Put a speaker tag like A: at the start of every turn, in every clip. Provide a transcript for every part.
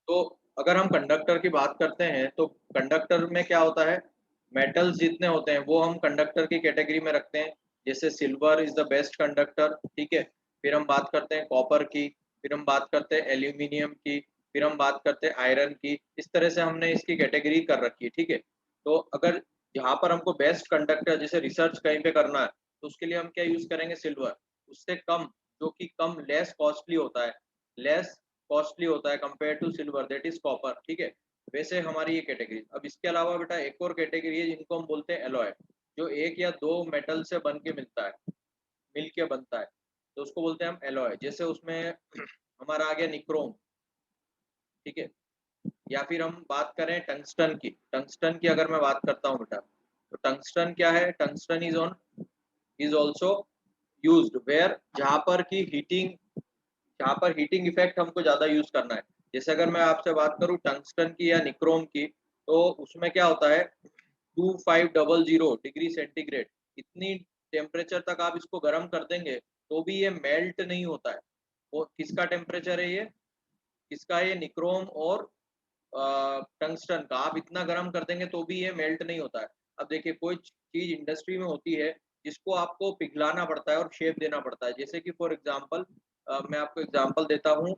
A: तो अगर हम कंडक्टर की बात करते हैं तो कंडक्टर में क्या होता है, मेटल्स जितने होते हैं वो हम कंडक्टर की कैटेगरी में रखते हैं। जैसे silver is the best conductor, ठीक है। फिर हम बात करते हैं कॉपर की, फिर हम बात करते हैं एल्यूमिनियम की, फिर हम बात करते हैं आयरन की। इस तरह से हमने इसकी कैटेगरी कर रखी है, ठीक है। तो अगर जहाँ पर हमको बेस्ट कंडक्टर जैसे रिसर्च कहीं पे करना है तो उसके लिए हम क्या यूज करेंगे, सिल्वर। उससे कम, जो कि कम लेस कॉस्टली होता है, लेस कॉस्टली होता है compare to silver, that is copper, ठीक है। वैसे हमारी ये कैटेगरी। अब इसके अलावा बेटा एक और कैटेगरी है जिनको हम बोलते हैं एलॉय, जो एक या दो मेटल से बन के मिलता है, मिल के बनता है, तो उसको बोलते हैं हम एलॉय। जैसे उसमें हमारा आ गया निक्रोम, ठीक है। या फिर हम बात करें टंगस्टन की, टंगस्टन की अगर मैं बात करता हूँ बेटा, तो टंगस्टन क्या है, tungsten is also used where, जहाँ पर हीटिंग इफेक्ट हमको ज्यादा यूज करना है। जैसे अगर मैं आपसे बात करूँ टंगस्टन की या निक्रोम की, तो उसमें क्या होता है, 2500 डिग्री सेंटीग्रेड, इतनी टेम्परेचर तक आप इसको गर्म कर देंगे तो भी ये मेल्ट नहीं होता है। वो किसका टेम्परेचर है ये, किसका है ये, निक्रोम और टंगस्टन का। आप इतना गर्म कर देंगे तो भी ये मेल्ट नहीं होता है। अब देखिए कोई चीज इंडस्ट्री में होती है जिसको आपको पिघलाना पड़ता है और शेप देना पड़ता है। जैसे कि फॉर एग्जांपल, मैं आपको एग्जांपल देता हूँ,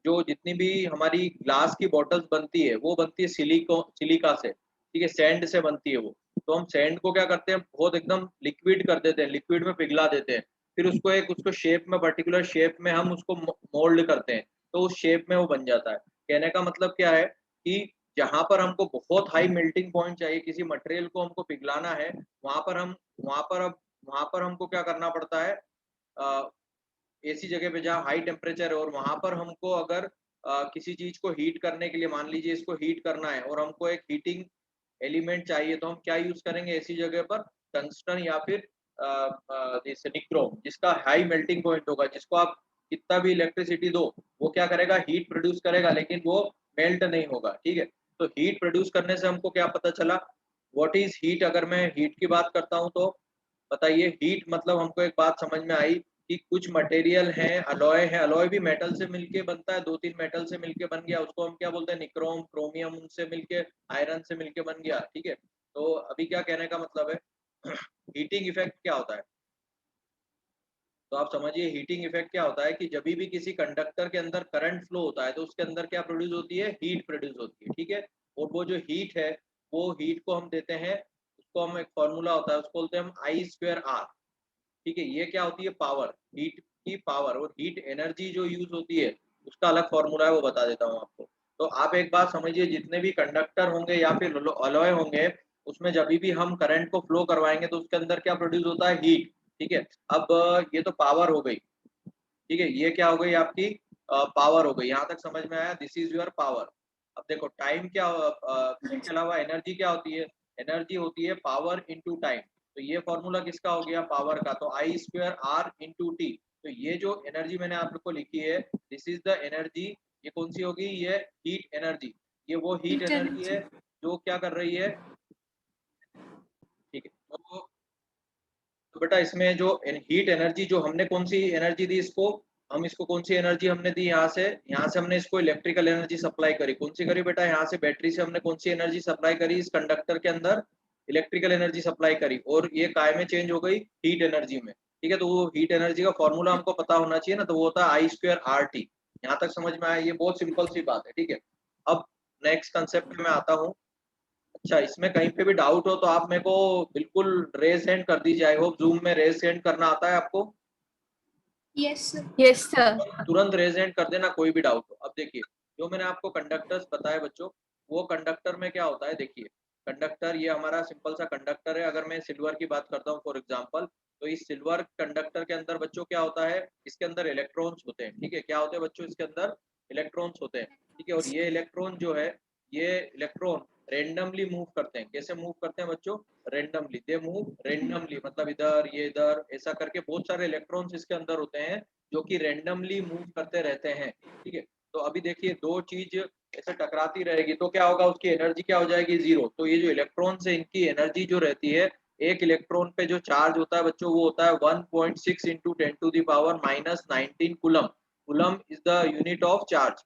A: जो जितनी भी हमारी ग्लास की बॉटल्स बनती है वो बनती है सिलिका से, ठीक है, सैंड से बनती है वो। तो हम सैंड को क्या करते हैं, बहुत एकदम लिक्विड कर देते हैं, लिक्विड में पिघला देते हैं। फिर उसको शेप में, पर्टिकुलर शेप में हम उसको मोल्ड करते हैं, तो उस शेप में वो बन जाता है। कहने का मतलब क्या है कि जहाँ पर हमको बहुत हाई मेल्टिंग पॉइंट चाहिए, किसी मटेरियल को हमको पिघलाना है, वहां पर हम वहां पर अब वहां पर हमको क्या करना पड़ता है, ऐसी जगह पे जहाँ हाई टेम्परेचर है और वहां पर हमको अगर किसी चीज को हीट करने के लिए, मान लीजिए इसको हीट करना है और हमको एक हीटिंग एलिमेंट चाहिए, तो हम क्या यूज करेंगे ऐसी जगह पर, टंगस्टन या फिर जैसे निक्रोम, जिसका हाई मेल्टिंग पॉइंट होगा, जिसको आप कितना भी इलेक्ट्रिसिटी दो वो क्या करेगा, हीट प्रोड्यूस करेगा, लेकिन वो मेल्ट नहीं होगा, ठीक है। तो हीट प्रोड्यूस करने से हमको क्या पता चला, व्हाट इज हीट। अगर मैं हीट की बात करता हूँ तो बताइए, हीट मतलब हमको एक बात समझ में आई कि कुछ मटेरियल है, अलॉय भी मेटल से मिलके बनता है, दो तीन मेटल से मिलके बन गया, उसको हम क्या बोलते हैं, निक्रोम, क्रोमियम, उनसे मिलके, आयरन से मिलके बन गया, ठीक है। तो अभी क्या कहने का मतलब है, हीटिंग इफेक्ट क्या होता है, तो आप समझिए हीटिंग इफेक्ट क्या होता है कि जब भी किसी कंडक्टर के अंदर करंट फ्लो होता है तो उसके अंदर क्या प्रोड्यूस होती है, हीट प्रोड्यूस होती है, ठीक है। और वो जो हीट है, वो हीट को हम देते हैं, उसको हम एक फॉर्मूला होता है, उसको बोलते हैं हम I²R, ठीक है। ये क्या होती है, पावर, हीट की पावर। और हीट एनर्जी जो यूज होती है उसका अलग फॉर्मूला है, वो बता देता हूँ आपको। तो आप एक बात समझिए, जितने भी कंडक्टर होंगे या फिर अलॉय होंगे, उसमें जब भी हम करंट को फ्लो करवाएंगे तो उसके अंदर क्या प्रोड्यूस होता है, हीट, ठीक है। अब ये तो पावर हो गई, ठीक है, ये क्या हो गई आपकी, पावर हो गई। यहाँ तक समझ में आया, दिस इज योर पावर। अब देखो टाइम क्या, इसके अलावा एनर्जी क्या होती है, एनर्जी होती है पावर इंटू टाइम। तो ये फॉर्मूला किसका हो गया, पावर का, तो I²R इंटू टी। तो ये जो एनर्जी मैंने आप लोग को लिखी है, दिस इज द एनर्जी, ये कौन सी होगी, ये हीट एनर्जी। ये वो हीट एनर्जी है
B: इंटेलिजेंट।
A: जो क्या कर रही है, ठीक है। तो बेटा इसमें जो हीट एनर्जी, जो हमने कौन सी एनर्जी दी इसको, हम इसको कौन सी एनर्जी हमने दी, यहाँ से हमने इसको इलेक्ट्रिकल एनर्जी सप्लाई करी, कौन सी करी बेटा, यहाँ से बैटरी से हमने कौन सी एनर्जी सप्लाई करी, इस कंडक्टर के अंदर इलेक्ट्रिकल एनर्जी सप्लाई करी, और ये काय में चेंज हो गई, हीट एनर्जी में, ठीक है। तो वो हीट एनर्जी का फॉर्मूला हमको पता होना चाहिए ना, तो वो होता है I²RT। यहाँ तक समझ में आया, ये बहुत सिंपल सी बात है, ठीक है। अब नेक्स्ट कंसेप्ट में आता हूँ। अच्छा, इसमें कहीं पे भी डाउट हो तो आप मेरे को बिल्कुल रेज हैंड कर दीजिए। आई होप जूम में रेज हैंड करना आता है आपको,
B: यस सर।
C: Yes sir.
A: तुरंत रेज हैंड कर देना कोई भी डाउट हो। अब देखिए, जो मैंने आपको कंडक्टर्स बताए बच्चों, वो कंडक्टर में क्या होता है, देखिए कंडक्टर ये हमारा सिंपल सा कंडक्टर है। अगर मैं सिल्वर की बात करता हूँ फॉर एग्जांपल, तो इस सिल्वर कंडक्टर के अंदर बच्चों क्या होता है, इसके अंदर इलेक्ट्रॉन्स होते हैं, ठीक है। क्या होते हैं बच्चों, इसके अंदर इलेक्ट्रॉन्स होते हैं, ठीक है। और ये इलेक्ट्रॉन जो है, ये इलेक्ट्रॉन रेंडमली मूव करते हैं। कैसे मूव करते हैं बच्चों, रेंडमली, दे मूव रेंडमली, मतलब इधर ये इधर ऐसा करके बहुत सारे इलेक्ट्रॉन्स इसके अंदर होते हैं जो कि रेंडमली मूव करते रहते हैं, ठीक है। तो अभी देखिए दो चीज ऐसे टकराती रहेगी तो क्या होगा, उसकी एनर्जी क्या हो जाएगी, जीरो। तो ये जो इलेक्ट्रॉन्स है, इनकी एनर्जी जो रहती है, एक इलेक्ट्रॉन पे जो चार्ज होता है बच्चों, वो होता है 1.6 into 10⁻⁻19 coulomb. Coulomb is the unit of charge,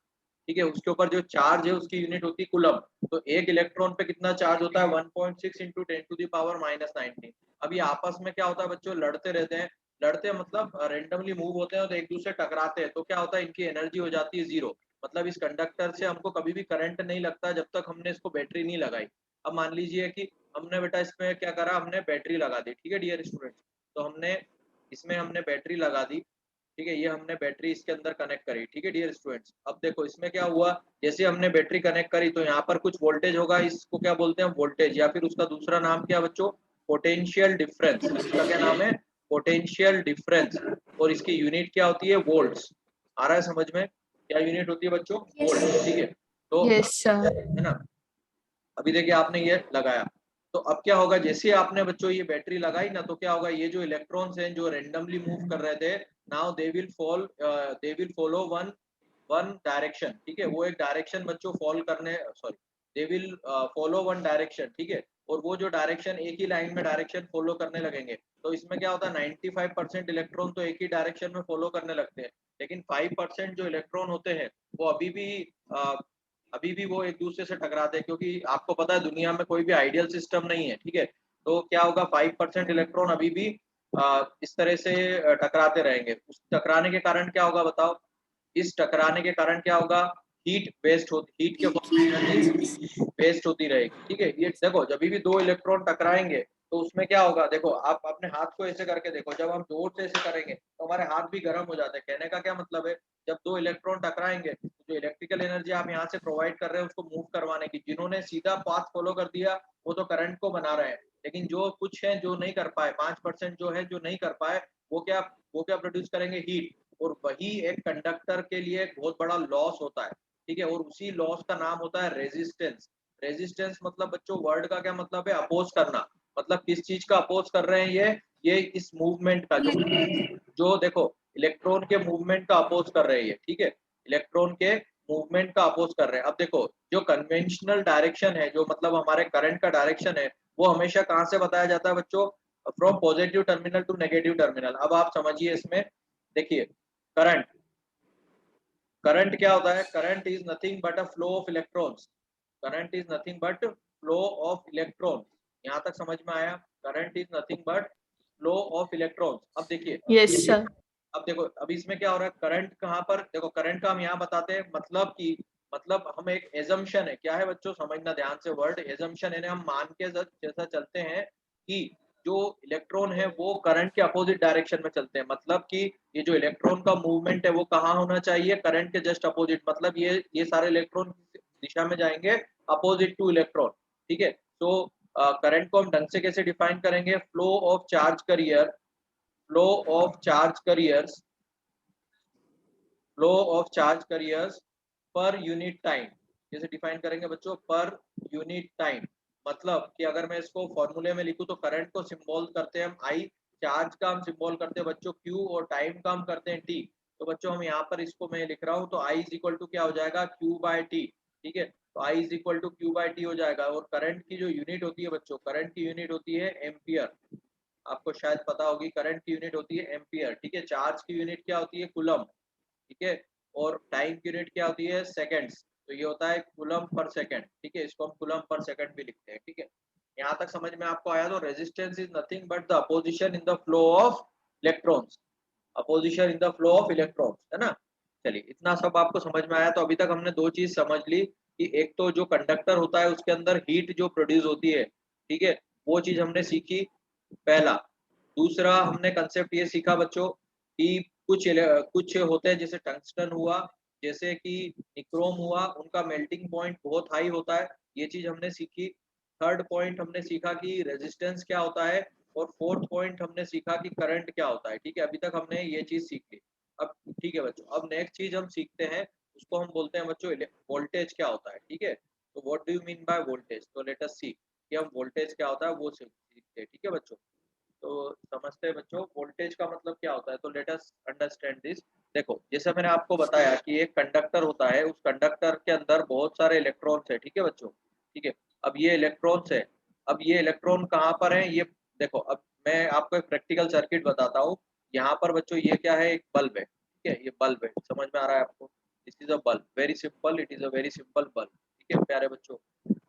A: ठीक है, उसके ऊपर जो चार्ज है उसकी यूनिट होती है कूलम। तो एक इलेक्ट्रॉन पे कितना चार्ज होता है 1.6 इंटू 10⁻⁻⁹। अभी आपस में क्या होता है बच्चों, लड़ते रहते हैं, लड़ते मतलब रेंडमली मूव होते हैं और एक दूसरे टकराते हैं, तो क्या होता है इनकी एनर्जी हो जाती है जीरो। मतलब इस कंडक्टर से हमको कभी भी करंट नहीं लगता जब तक हमने इसको बैटरी नहीं लगाई। अब मान लीजिए कि हमने बेटा इसमें क्या करा, हमने बैटरी लगा दी, ठीक है डियर स्टूडेंट्स। तो हमने इसमें हमने बैटरी लगा दी, ठीक है, ये हमने बैटरी इसके अंदर कनेक्ट करी, ठीक है डियर स्टूडेंट्स। अब देखो इसमें क्या हुआ, जैसे हमने बैटरी कनेक्ट करी तो यहाँ पर कुछ वोल्टेज होगा, इसको क्या बोलते हैं वोल्टेज, या फिर उसका दूसरा नाम क्या बच्चों, पोटेंशियल डिफरेंस। इसका क्या नाम है, पोटेंशियल डिफरेंस। और इसकी यूनिट क्या होती है, वोल्ट्स। आ रहा है समझ में, क्या यूनिट होती है बच्चों,
B: Yes.
A: वोल्ट, ठीक है। तो
C: यस सर।
A: है ना, अभी देखिए आपने ये लगाया, तो अब क्या होगा, जैसे ही आपने बच्चों ये बैटरी लगाई ना, तो क्या होगा, ये जो इलेक्ट्रॉन्स हैं जो रेंडमली मूव कर रहे थे, now they will follow one one direction, ठीक है, वो एक डायरेक्शन बच्चों फॉलो करने, sorry, they will follow one direction, ठीक है। और वो जो डायरेक्शन एक ही लाइन में डायरेक्शन फॉलो करने लगेंगे, तो इसमें क्या होता है 95% इलेक्ट्रॉन तो एक ही डायरेक्शन में फॉलो करने लगते हैं, लेकिन 5% जो इलेक्ट्रॉन होते हैं वो अभी भी वो एक दूसरे से टकराते हैं, क्योंकि आपको पता है दुनिया में कोई भी आइडियल सिस्टम नहीं है, ठीक है। तो क्या होगा, 5% इलेक्ट्रॉन अभी भी इस तरह से टकराते रहेंगे। उस टकराने के कारण क्या होगा बताओ, इस टकराने के कारण क्या होगा, हीट के फॉर्म में एनर्जी वेस्ट होती रहेगी, ठीक है। ये देखो जब भी दो इलेक्ट्रॉन टकराएंगे तो उसमें क्या होगा, देखो आप अपने हाथ को ऐसे करके देखो, जब हम जोर से ऐसे करेंगे तो हमारे हाथ भी गर्म हो जाते हैं। कहने का क्या मतलब है, जब दो इलेक्ट्रॉन टकराएंगे तो जो इलेक्ट्रिकल एनर्जी आप यहाँ से प्रोवाइड कर रहे हैं उसको मूव करवाने की, जिन्होंने सीधा पाथ फॉलो कर दिया वो तो करंट को बना रहे हैं, लेकिन जो कुछ है जो नहीं कर पाए, 5% जो है जो नहीं कर पाए, वो क्या प्रोड्यूस करेंगे, हीट। और वही एक कंडक्टर के लिए एक बहुत बड़ा लॉस होता है, ठीक है। और उसी लॉस का नाम होता है रेजिस्टेंस। रेजिस्टेंस मतलब बच्चों वर्ड का क्या मतलब है, अपोज करना। मतलब किस चीज का अपोज कर रहे हैं ये इस मूवमेंट का, जो देखो इलेक्ट्रॉन के मूवमेंट का अपोज कर रहे हैं, ठीक है, इलेक्ट्रॉन के मूवमेंट का अपोज कर रहे हैं। अब देखो जो कन्वेंशनल डायरेक्शन है, जो मतलब हमारे करंट का डायरेक्शन है, वो हमेशा कहाँ से बताया जाता है बच्चों, from positive terminal to negative terminal. अब आप समझिए इसमें, देखिए करंट, करंट क्या होता है, current is nothing but a flow of electrons. Current is nothing but flow of electrons. यहाँ तक समझ में आया, current is nothing but flow of electrons. अब देखिए,
C: यस सर।
A: अब देखो अब इसमें क्या हो रहा है, करंट कहाँ पर, देखो करंट का हम यहाँ बताते हैं मतलब कि, मतलब हम एक एजम्पशन है, क्या है बच्चों समझना ध्यान से, वर्ड एजम्पशन है, हम मान के जैसा चलते हैं कि जो इलेक्ट्रॉन है वो करंट के अपोजिट डायरेक्शन में चलते हैं। मतलब कि ये जो इलेक्ट्रॉन का मूवमेंट है वो कहाँ होना चाहिए, करंट के जस्ट अपोजिट। मतलब ये सारे इलेक्ट्रॉन दिशा में जाएंगे अपोजिट टू इलेक्ट्रॉन, ठीक है। तो करंट को हम ढंग से कैसे डिफाइन करेंगे, flow of charge carrier, flow of charge careers, flow of charge careers per unit time. जैसे डिफाइन करेंगे बच्चों, पर यूनिट टाइम। मतलब कि अगर मैं इसको फॉर्मूले में लिखूं तो करंट को सिंबल करते हैं हम आई, चार्ज का हम सिंबल करते हैं बच्चों क्यू, और टाइम का हम करते हैं टी। तो बच्चों हम यहाँ पर इसको मैं लिख रहा हूँ, तो आई इज इक्वल टू क्या हो जाएगा, क्यू बाय टी, ठीक है। तो I is equal to Q by T हो जाएगा। और करंट की जो यूनिट होती है बच्चों, करंट की यूनिट होती है एम्पियर। आपको शायद पता होगी करंट की यूनिट होती है एम्पियर, ठीक है। चार्ज की यूनिट क्या होती है, कूलम, ठीक है। और टाइम की यूनिट क्या होती है, सेकंड्स। तो ये होता है कूलम पर सेकंड, ठीक है, इसको हम कूलम पर सेकंड भी लिखते हैं, ठीक है। यहाँ तक समझ में आपको आया। तो resistance is nothing but the opposition in the flow of electrons, opposition in the flow of electrons, है ना। चलिए इतना सब आपको समझ में आया। तो अभी तक हमने दो चीज समझ ली कि एक तो जो कंडक्टर होता है उसके अंदर हीट जो प्रोड्यूस होती है, ठीक है, वो चीज हमने सीखी, पहला। दूसरा हमने कंसेप्ट ये सीखा बच्चों कि कुछ होते हैं जैसे टंगस्टन हुआ, जैसे कि निक्रोम हुआ, उनका मेल्टिंग पॉइंट बहुत हाई होता है, ये चीज हमने सीखी। थर्ड पॉइंट हमने सीखा कि रेजिस्टेंस क्या होता है। और फोर्थ पॉइंट हमने सीखा कि करंट क्या होता है, ठीक है। अभी तक हमने ये चीज सीख ली। अब ठीक है बच्चों, अब नेक्स्ट चीज हम सीखते हैं, उसको हम बोलते हैं बच्चों वोल्टेज क्या होता है, ठीक है। तो what do you mean by voltage, तो लेट अस सी कि हम वोल्टेज क्या होता है वो सीखते हैं, ठीक है बच्चों। तो समझते हैं बच्चों वोल्टेज का मतलब क्या होता है। तो लेट अस अंडरस्टैंड दिस। देखो जैसे मैंने आपको बताया कि एक कंडक्टर होता है, उस कंडक्टर के अंदर बहुत सारे इलेक्ट्रॉन्स है, ठीक है बच्चों, ठीक है। अब ये इलेक्ट्रॉन्स है, अब ये इलेक्ट्रॉन कहाँ पर है, ये देखो, अब मैं आपको एक प्रैक्टिकल सर्किट बताता हूँ। यहाँ पर बच्चों ये क्या है, एक बल्ब है, ठीक है, ये बल्ब है, समझ में आ रहा है आपको। This is a bulb, very simple, it is a very simple bulb. ठीक है प्यारे बच्चों,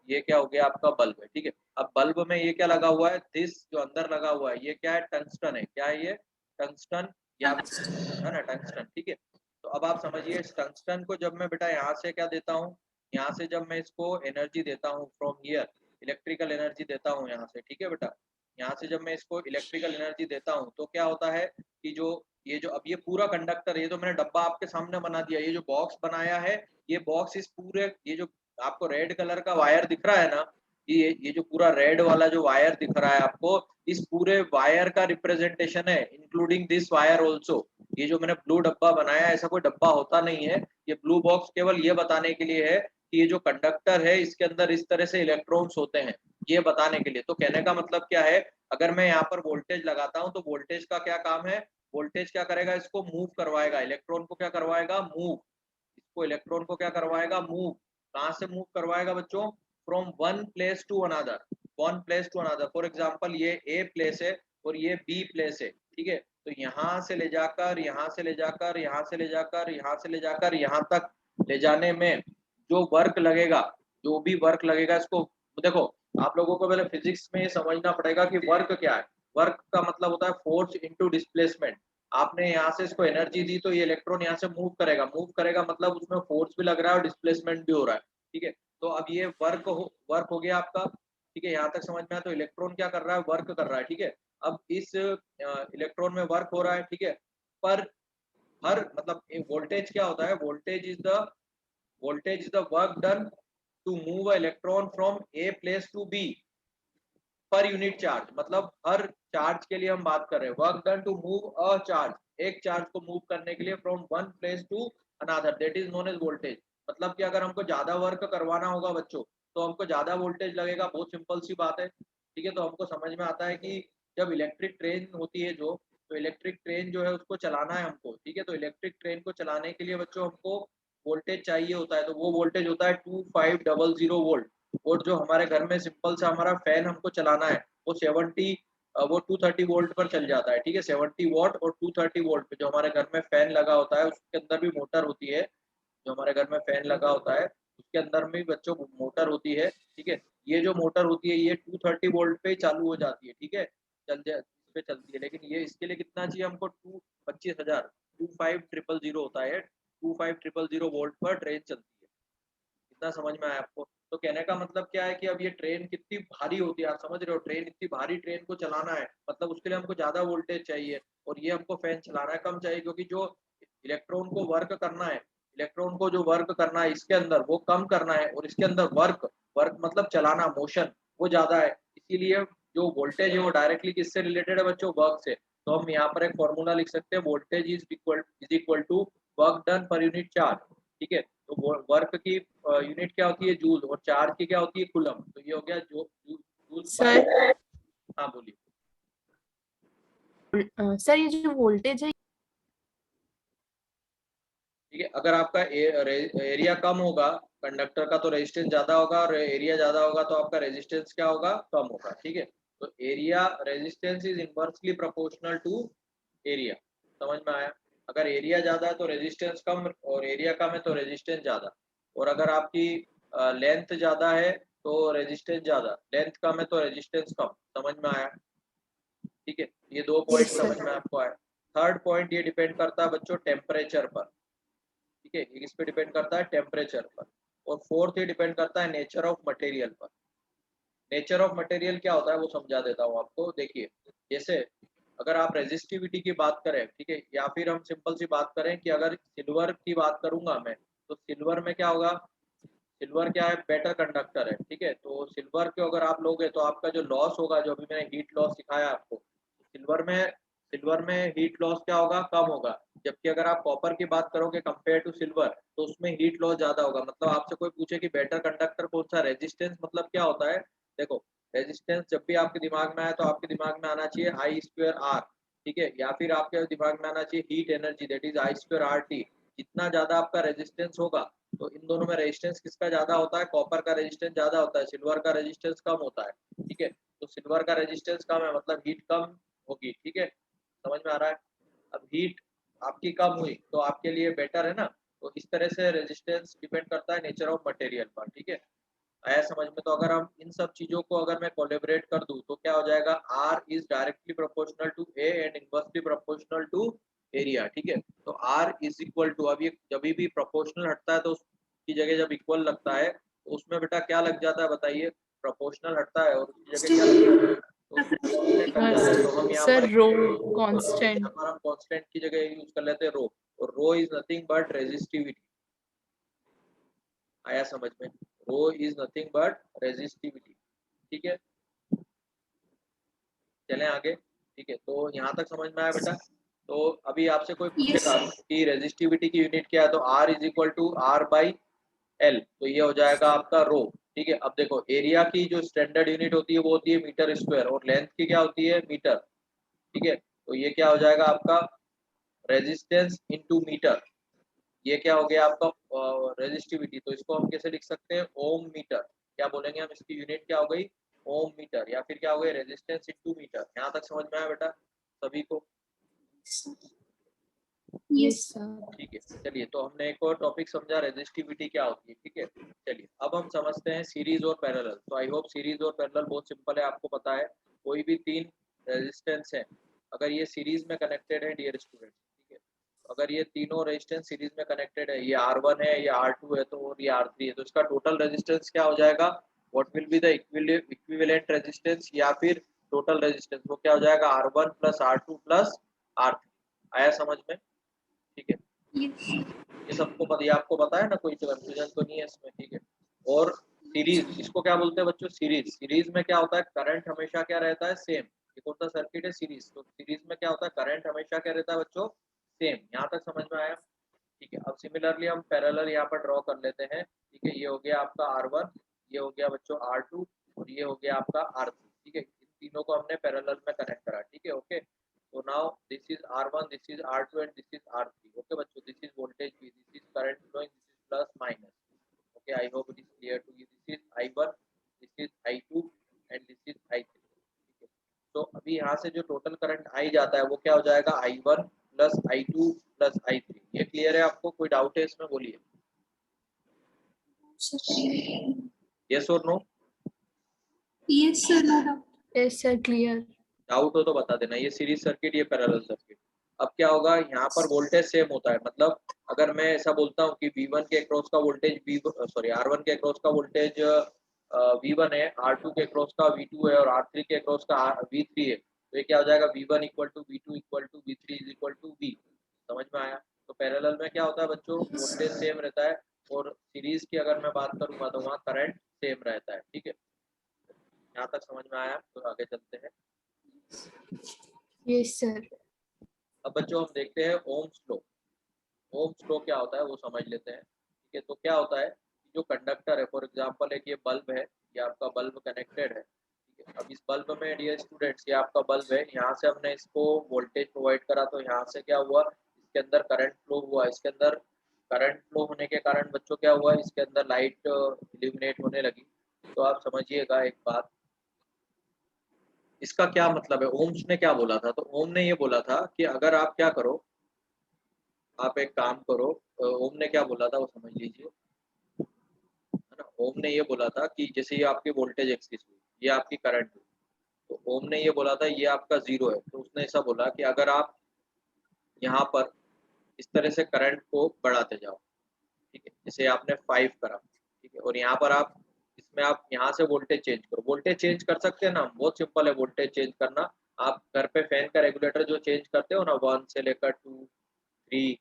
A: ये क्या हो गया आपका बल्ब है। ठीक है, अब बल्ब में ये क्या लगा हुआ है, दिस जो अंदर लगा हुआ है ये क्या है, टंगस्टन है। क्या है ये, टंगस्टन, या है ना टंगस्टन। ठीक है, तो अब आप समझिए इस टंगस्टन को जब मैं बेटा यहाँ से क्या देता हूँ, यहाँ से जब मैं इसको एनर्जी देता हूँ फ्रॉम हियर, इलेक्ट्रिकल एनर्जी देता हूँ यहाँ से। ठीक है बेटा, यहाँ से जब मैं इसको इलेक्ट्रिकल एनर्जी देता हूँ तो क्या होता है कि जो ये जो अब ये पूरा कंडक्टर, ये तो मैंने डब्बा आपके सामने बना दिया, ये जो बॉक्स बनाया है, ये बॉक्स इस पूरे, ये जो आपको रेड कलर का वायर दिख रहा है ना, ये जो पूरा रेड वाला जो वायर दिख रहा है आपको, इस पूरे वायर का रिप्रेजेंटेशन है, इंक्लूडिंग दिस वायर ऑल्सो। ये जो मैंने ब्लू डब्बा बनाया है, ऐसा कोई डब्बा होता नहीं है, ये ब्लू बॉक्स केवल ये बताने के लिए है कि ये जो कंडक्टर है इसके अंदर इस तरह से इलेक्ट्रॉन्स होते हैं, ये बताने के लिए। तो कहने का मतलब क्या है, अगर मैं यहाँ पर वोल्टेज लगाता हूँ तो वोल्टेज का क्या काम है, वोल्टेज क्या करेगा, इसको मूव करवाएगा, इलेक्ट्रॉन को क्या करवाएगा, मूव, इसको इलेक्ट्रॉन को क्या करवाएगा, मूव। कहाँ से मूव करवाएगा बच्चों, from one place to another, one place to another. For example ये ए प्लेस है और ये बी प्लेस है। ठीक है, तो यहाँ से ले जाकर, यहाँ से ले जाकर, यहाँ से ले जाकर, यहाँ से ले जाकर, यहाँ तक ले जाने में जो वर्क लगेगा, जो भी वर्क लगेगा, इसको देखो, आप लोगों को पहले फिजिक्स में ये समझना पड़ेगा कि वर्क क्या है। वर्क का मतलब होता है फोर्स इनटू डिस्प्लेसमेंट। आपने यहाँ से इसको एनर्जी दी तो ये इलेक्ट्रॉन यहाँ से मूव करेगा, मूव करेगा मतलब उसमें फोर्स भी लग रहा है और डिस्प्लेसमेंट भी हो रहा है। ठीक है, तो अब ये वर्क हो गया आपका। ठीक है, यहाँ तक समझ में आया, तो इलेक्ट्रॉन क्या कर रहा है, वर्क कर रहा है। ठीक है, अब इस इलेक्ट्रॉन में वर्क हो रहा है। ठीक है, पर हर मतलब वोल्टेज क्या होता है, voltage is the work done to move electron from A place to B per unit charge. मतलब हर चार्ज के लिए हम बात कर रहे हैं, work done to move a charge, एक चार्ज को मूव करने के लिए from one place to another, that is known as voltage. मतलब कि अगर हमको ज्यादा वर्क करवाना होगा बच्चों तो हमको ज्यादा वोल्टेज लगेगा, बहुत सिंपल सी बात है। ठीक है, तो हमको समझ में आता है कि जब इलेक्ट्रिक ट्रेन होती है जो, तो इलेक्ट्रिक ट्रेन जो है उसको चलाना है हमको। ठीक है, तो इलेक्ट्रिक ट्रेन को चलाने के लिए बच्चों हमको वोल्टेज चाहिए होता है, तो वो वोल्टेज होता है 2500 वोल्ट। और जो हमारे घर में सिंपल सा हमारा फैन हमको चलाना है, वो 70 वो 230 वोल्ट पर चल जाता है। ठीक है, 70 वॉट और 230 वोल्ट पे जो हमारे घर में फैन लगा होता है, उसके अंदर भी मोटर होती है। जो हमारे घर में फैन लगा होता है उसके अंदर में बच्चों मोटर होती है। ठीक है, ये जो मोटर होती है ये 230 वोल्ट पे चालू हो जाती है। ठीक है, इस पे चलती है, लेकिन ये इसके लिए कितना चाहिए हमको, 25,000, 25,000 होता है, 25,000 वोल्ट पर ट्रेन चलती है। इतना समझ में आया आपको। तो कहने का मतलब क्या है कि अब ये ट्रेन कितनी भारी होती है, आप समझ रहे हो, ट्रेन इतनी भारी ट्रेन को चलाना है मतलब उसके लिए हमको ज्यादा वोल्टेज चाहिए, और ये हमको फैन चलाना है कम चाहिए, क्योंकि जो इलेक्ट्रॉन को वर्क करना है, इलेक्ट्रॉन को जो वर्क करना है इसके अंदर वो कम करना है, और इसके अंदर वर्क, वर्क मतलब चलाना, मोशन, वो ज्यादा है। इसीलिए जो वोल्टेज है वो डायरेक्टली किससे रिलेटेड है बच्चों, वर्क से। तो हम यहाँ पर एक फॉर्मूला लिख सकते हैं, voltage is equal to work done per unit charge. ठीक है, तो वर्क की यूनिट क्या होती है, जूल, और चार्ज की क्या होती है, कूलम। तो ये हो गया जो जूल बाय।
C: सर
A: हाँ बोलिए।
C: सर ये जो वोल्टेज है,
A: ठीक है, अगर आपका एरिया कम होगा कंडक्टर का तो रेजिस्टेंस ज्यादा होगा, और एरिया ज्यादा होगा तो आपका रेजिस्टेंस क्या होगा, कम होगा। ठीक है, तो area resistance is inversely proportional to area. समझ में आया, अगर एरिया ज्यादा है तो रेजिस्टेंस कम, और एरिया कम है तो रेजिस्टेंस ज्यादा। और अगर आपकी लेंथ ज्यादा है तो रेजिस्टेंस ज्यादा, लेंथ कम है तो रेजिस्टेंस कम। समझ में आया। ठीक है, ये दो पॉइंट
C: यस
A: समझ
C: सर।
A: में आपको आया। थर्ड पॉइंट ये डिपेंड करता है बच्चों टेम्परेचर पर। ठीक है, ये किस पे डिपेंड करता है, टेम्परेचर पर। और फोर्थ ये डिपेंड करता है नेचर ऑफ मटेरियल पर। नेचर ऑफ मटेरियल क्या होता है वो समझा देता हूँ आपको। देखिए, जैसे अगर आप रेजिस्टिविटी की बात करें, ठीक है, या फिर हम सिंपल सी बात करें कि अगर सिल्वर की बात करूंगा मैं, तो सिल्वर में क्या होगा, सिल्वर क्या है, बेटर कंडक्टर है। ठीक है, तो सिल्वर को अगर आप लोगे तो आपका जो लॉस होगा, जो अभी मैंने हीट लॉस सिखाया आपको, सिल्वर में हीट लॉस क्या होगा, कम होगा। जबकि अगर आप कॉपर की बात करोगे कंपेयर टू सिल्वर, तो उसमें हीट लॉस ज्यादा होगा। मतलब आपसे कोई पूछे कि बेटर कंडक्टर कौन सा, रेजिस्टेंस मतलब क्या होता है, देखो, रेजिस्टेंस जब भी आपके दिमाग में आए तो आपके दिमाग में आना चाहिए I²R। ठीक है, या फिर आपके दिमाग में आना चाहिए heat energy, that is I²RT। जितना ज्यादा आपका रेजिस्टेंस होगा, तो इन दोनों में रेजिस्टेंस किसका ज्यादा होता है, कॉपर का रेजिस्टेंस ज्यादा होता है, सिल्वर का रेजिस्टेंस कम होता है। ठीक है, तो सिल्वर का रेजिस्टेंस कम है मतलब हीट कम होगी। ठीक है, समझ में आ रहा है। अब हीट आपकी कम हुई तो आपके लिए बेटर है ना, तो इस तरह से रेजिस्टेंस डिपेंड करता है नेचर ऑफ मटेरियल पर, ठीक है। आया समझ में? तो अगर हम इन सब चीजों को अगर मैं कोलेबरेट कर दूं तो क्या हो जाएगा, R is directly proportional to A and inversely proportional to area, ठीक है। तो आर इज इक्वल टू, अब ये जब भी प्रोपोर्शनल हटता है तो उसकी जगह जब इक्वल लगता है तो उसमें बेटा क्या लग जाता है बताइए, प्रोपोर्शनल हटता है और उसकी जगह क्या लग जाता है, तो उसमें कांस्टेंट लग जाता है। तो हम यहाँ पर
C: सर रो
A: यहाँ
C: कांस्टेंट।
A: पर हम कांस्टेंट की जगह यूज कर लेते हैं रो, और रो इज नथिंग बट रेजिस्टिविटी। आया समझ में? रो इज नथिंग बट रेजिस्टिविटी, ठीक है। चलें आगे, ठीक है। तो यहाँ तक समझ में आया बेटा? तो अभी आपसे कोई
B: Yes,
A: पूछेगा कि रेजिस्टिविटी की यूनिट क्या है, तो R is equal to R by L, तो ये हो जाएगा आपका रो, ठीक है। अब देखो एरिया की जो स्टैंडर्ड यूनिट होती है वो होती है मीटर स्क्वायर, और लेंथ की क्या होती है, मीटर, ठीक है। तो ये क्या हो जाएगा आपका रेजिस्टेंस इनटू मीटर, ये क्या हो गया आपका रेजिस्टिविटी। तो इसको हम कैसे लिख सकते हैं, ओम मीटर। क्या बोलेंगे हम, इसकी यूनिट क्या हो गई, ओम मीटर, या फिर क्या हो गया, रेजिस्टेंस इनटू मीटर। यहाँ तक समझ में आया बेटा सभी को?
B: yes,
C: sir.
A: ठीक है। चलिए, तो हमने एक और टॉपिक समझा, रेजिस्टिविटी क्या होती है, ठीक है। चलिए अब हम समझते हैं सीरीज और पैरेलल। तो आई होप सीरीज और पैरेलल बहुत सिंपल है, आपको पता है। कोई भी तीन रेजिस्टेंस है, अगर ये सीरीज में कनेक्टेड है डियर स्टूडेंट, ठीक है, अगर ये तीनों रेजिस्टेंस सीरीज में कनेक्टेड है, ये R1 है, ये R2 है, तो और ये R3 है, तो इसका टोटल रेजिस्टेंस क्या हो जाएगा, what will be the equivalent resistance, या फिर टोटल रेजिस्टेंस, वो क्या हो जाएगा, R1 plus R2 plus R3। आया समझ में? ठीक है।
B: yes,
A: ये सबको पता, ये आपको पता है ना, कोई कंफ्यूजन तो नहीं है इसमें, ठीक है। और सीरीज, इसको क्या बोलते हैं बच्चों, सीरीज। सीरीज में क्या होता है, करंट हमेशा क्या रहता है, सेम। ये कौन सा सर्किट है, सीरीज। तो सीरीज में क्या होता है, करंट हमेशा क्या रहता है बच्चों, सेम। यहाँ तक समझ में आया? ठीक है। अब सिमिलरली हम पैरेलल यहाँ पर ड्रॉ कर लेते हैं, ठीक है। ये हो गया आपका R1, ये हो गया बच्चों R2, और ये हो गया आपका R3, ठीक है। इन तीनों को हमने पैरेलल में कनेक्ट करा, ठीक है, okay. So now this is R1, this is R2 and this is R3. Okay बच्चों, this is voltage V, this is current flowing, this is plus minus. Okay, I hope it is clear to you. This is I1, this is I2 and this is I3. ठीक है। तो अभी यहाँ से जो total current I जाता है वो क्या हो जाएगा, I1 plus I2 plus I3। ये क्लियर है आपको, कोई डाउट है इसमें, बोलिए यस और no.
B: yes, sir, no doubt.
C: Yes sir clear.
A: Doubt हो तो बता देना। ये सीरीज सर्किट, ये पैरेलल सर्किट। अब क्या होगा, यहाँ पर वोल्टेज सेम होता है, मतलब अगर मैं ऐसा बोलता हूँ कि V1 के अक्रॉस का वोल्टेज R1 के अक्रॉस का वोल्टेज V1 है, R2 के अक्रॉस का V2 है, और R3 के अक्रॉस का V3 है, तो ये क्या हो जाएगा, V1 equal to V2 equal to V3 is equal to V। समझ में आया? तो पैरेलल में क्या होता है बच्चों, वोल्टेज सेम रहता है, और सीरीज की अगर मैं बात करूंगा तो वहाँ करंट सेम रहता है, ठीक है। यहाँ तक समझ में आया? तो आगे चलते हैं।
C: Yes sir.
A: अब बच्चों हम देखते हैं ओम्स लॉ। ओम्स लॉ क्या होता है वो समझ लेते हैं, ठीक है। तो क्या होता है, जो कंडक्टर है, फॉर एग्जांपल एक ये बल्ब है, ये आपका बल्ब कनेक्टेड है, ठीक है। अब इस बल्ब में डियर स्टूडेंट्स, ये आपका बल्ब है, यहाँ से हमने इसको वोल्टेज प्रोवाइड करा, तो यहाँ से क्या हुआ, इसके अंदर करंट फ्लो हुआ। इसके अंदर करंट फ्लो होने के कारण बच्चों क्या हुआ, इसके अंदर लाइट इल्यूमिनेट होने लगी। तो आप समझिएगा एक बात, इसका क्या मतलब है, ओम्स ने क्या बोला था, तो ओम ने ये बोला था कि अगर आप क्या करो, आप एक काम करो, ओम ने क्या बोला था वो समझ लीजिए, है ना। ओम ने ये बोला था कि जैसे ये आपकी वोल्टेज एक्सिस हुई, ये आपकी करंट हुई, तो ओम ने ये बोला था ये आपका जीरो है। तो उसने ऐसा बोला कि अगर आप यहाँ पर इस तरह से करंट को बढ़ाते जाओ, ठीक है, जैसे आपने 5 करा, ठीक है, और यहाँ पर आप इसमें आप यहाँ से वोल्टेज चेंज करो। वोल्टेज चेंज कर सकते हैं ना, बहुत सिंपल है वोल्टेज चेंज करना। आप घर पे फैन का रेगुलेटर जो चेंज करते हो ना, 1 से लेकर 2, 3,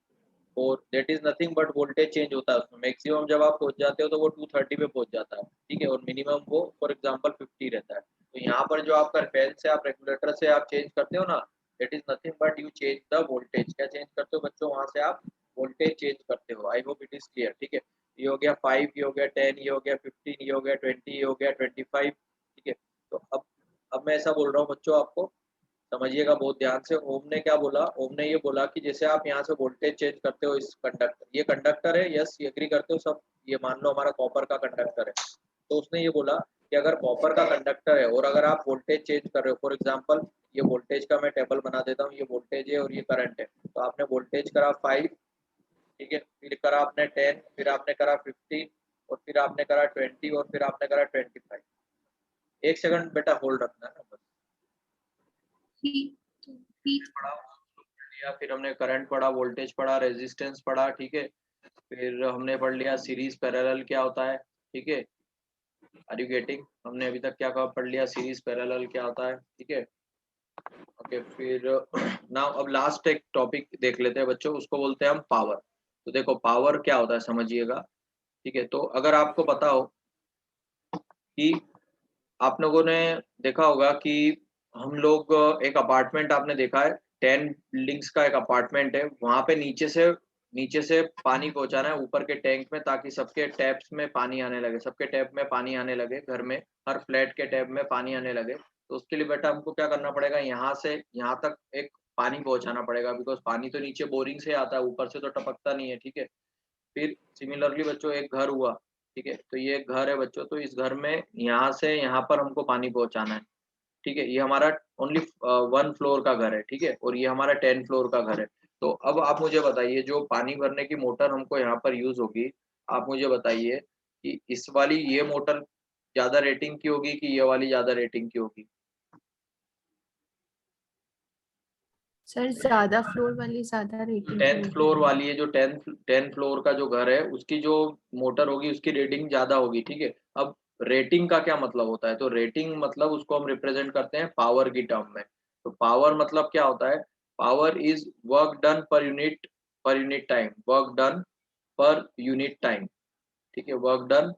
A: 4, that is nothing but voltage change होता है उसमें। मैक्सिमम जब आप पहुंच जाते हो तो वो 230 पे पहुंच जाता है, ठीक है, और मिनिमम वो फॉर एग्जांपल 50 रहता है। तो यहाँ पर जो आपका फैन से आप रेगुलेटर से आप चेंज करते हो ना, that is nothing but you change the voltage. क्या चेंज करते हो बच्चों, वहां से आप वोल्टेज चेंज करते हो। I hope it is clear, ठीक है। ये हो गया 5, ये हो गया 10, ये हो गया 15, ये हो गया 20, ये हो गया 25, ठीक है। तो अब मैं ऐसा बोल रहा हूँ बच्चों, आपको समझिएगा बहुत ध्यान से। ओम ने क्या बोला, ओम ने ये बोला कि जैसे आप यहाँ से वोल्टेज चेंज करते हो, इस कंडक्टर, ये कंडक्टर है, यस ये एग्री करते हो सब, ये मान लो हमारा कॉपर का कंडक्टर है। तो उसने ये बोला कि अगर कॉपर का कंडक्टर है और अगर आप वोल्टेज चेंज कर रहे हो, फॉर एग्जाम्पल ये वोल्टेज का मैं टेबल बना देता हूँ, ये वोल्टेज है और ये करंट है, तो आपने वोल्टेज करा 5, ठीक है, फिर करा आपने 10, फिर आपने करा 15, और फिर आपने करा 20, और फिर आपने करा 25। 1 सेकंड बेटा होल्ड रखना है ना बस।
B: ठीक तो ठीक
A: पढ़ा लिया, फिर हमने करंट पढ़ा, वोल्टेज पढ़ा, रेजिस्टेंस पढ़ा, ठीक है। फिर हमने पढ़ लिया सीरीज पैरेलल क्या होता है, ठीक है। Are you getting? हमने अभी तक क्या पढ़ लिया, सीरीज पैरेलल क्या होता है, ठीक है। ओके, फिर नाउ अब लास्ट एक टॉपिक देख लेते हैं बच्चों, उसको बोलते हैं हम पावर। तो देखो पावर क्या होता है समझिएगा, ठीक है। तो अगर आपको पता हो कि आप लोगों ने देखा होगा कि हम लोग एक अपार्टमेंट आपने देखा है, 10 बिल्डिंग्स का एक अपार्टमेंट है, वहां पे नीचे से पानी पहुंचाना है ऊपर के टैंक में, ताकि सबके टैप्स में पानी आने लगे, सबके टैप में पानी आने लगे, घर में हर फ्लैट के टैप में पानी आने लगे। तो उसके लिए बेटा हमको क्या करना पड़ेगा, यहाँ से यहाँ तक एक पानी पहुंचाना पड़ेगा, बिकॉज पानी तो नीचे बोरिंग से आता है, ऊपर से तो टपकता नहीं है, ठीक है। फिर सिमिलरली बच्चों एक घर हुआ, ठीक है। तो ये एक घर है बच्चों, तो इस घर में यहाँ से यहाँ पर हमको पानी पहुंचाना है, ठीक है। ये हमारा ओनली 1 फ्लोर का घर है, ठीक है, और ये हमारा 10 फ्लोर का घर है। तो अब आप मुझे बताइए, जो पानी भरने की मोटर हमको यहाँ पर यूज होगी, आप मुझे बताइए कि इस वाली ये मोटर ज्यादा रेटिंग की होगी कि ये वाली ज्यादा रेटिंग की होगी?
C: सर ज्यादा फ्लोर वाली ज्यादा रेटिंग
A: 10th फ्लोर वाली है, जो 10th फ्लोर का जो घर है उसकी जो मोटर होगी उसकी रेटिंग ज्यादा होगी, ठीक है। अब रेटिंग का क्या मतलब होता है, तो रेटिंग मतलब उसको हम रिप्रेजेंट करते हैं पावर की टर्म में। तो पावर मतलब क्या होता है, power is work done per unit time, work done per unit time, ठीक है, work done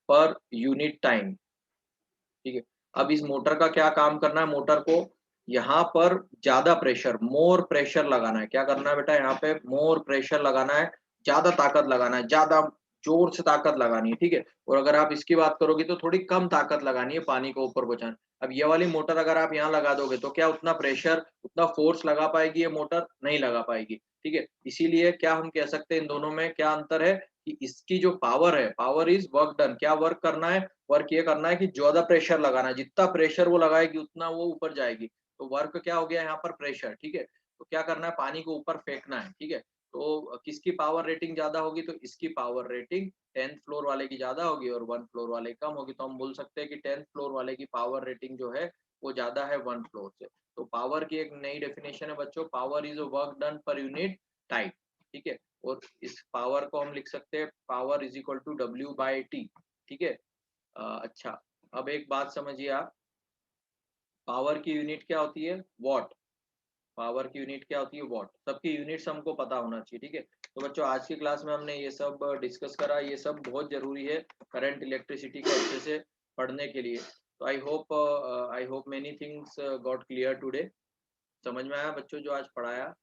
A: per unit time, ठीक है। अब इस मोटर का क्या काम करना है, मोटर को यहाँ पर ज्यादा प्रेशर, मोर प्रेशर लगाना है। क्या करना है बेटा, यहाँ पे मोर प्रेशर लगाना है, ज्यादा ताकत लगाना है, ज्यादा जोर से ताकत लगानी है, ठीक है। और अगर आप इसकी बात करोगे तो थोड़ी कम ताकत लगानी है पानी को ऊपर पहुंचाना। अब ये वाली मोटर अगर आप यहाँ लगा दोगे तो क्या उतना प्रेशर, उतना फोर्स लगा पाएगी ये मोटर? नहीं लगा पाएगी, ठीक है। इसीलिए क्या हम कह सकते हैं इन दोनों में क्या अंतर है, कि इसकी जो पावर है, पावर इज वर्क डन, क्या वर्क करना है, वर्क ये करना है कि ज्यादा प्रेशर लगाना है, जितना प्रेशर वो लगाएगी उतना वो ऊपर जाएगी। तो वर्क क्या हो गया यहाँ पर, प्रेशर, ठीक है। तो क्या करना है, पानी को ऊपर फेंकना है, ठीक है। तो किसकी पावर रेटिंग ज्यादा होगी, तो इसकी पावर रेटिंग 10th फ्लोर वाले की ज्यादा होगी और 1 फ्लोर वाले की कम होगी। तो हम बोल सकते हैं कि 10th फ्लोर वाले की पावर रेटिंग जो है वो ज्यादा है 1 फ्लोर से। तो पावर की एक नई डेफिनेशन है बच्चों, power is work done per unit time, ठीक है। और इस पावर को हम लिख सकते हैं power is equal to W/T, ठीक है। अच्छा, अब एक बात समझिए आप, पावर की यूनिट क्या होती है, वॉट। पावर की यूनिट क्या होती है, वॉट। सबकी यूनिट्स हमको पता होना चाहिए, ठीक है। तो बच्चों आज की क्लास में हमने ये सब डिस्कस करा, ये सब बहुत जरूरी है करंट इलेक्ट्रिसिटी को अच्छे से पढ़ने के लिए। तो I hope many things got clear today. समझ में आया बच्चों जो आज पढ़ाया?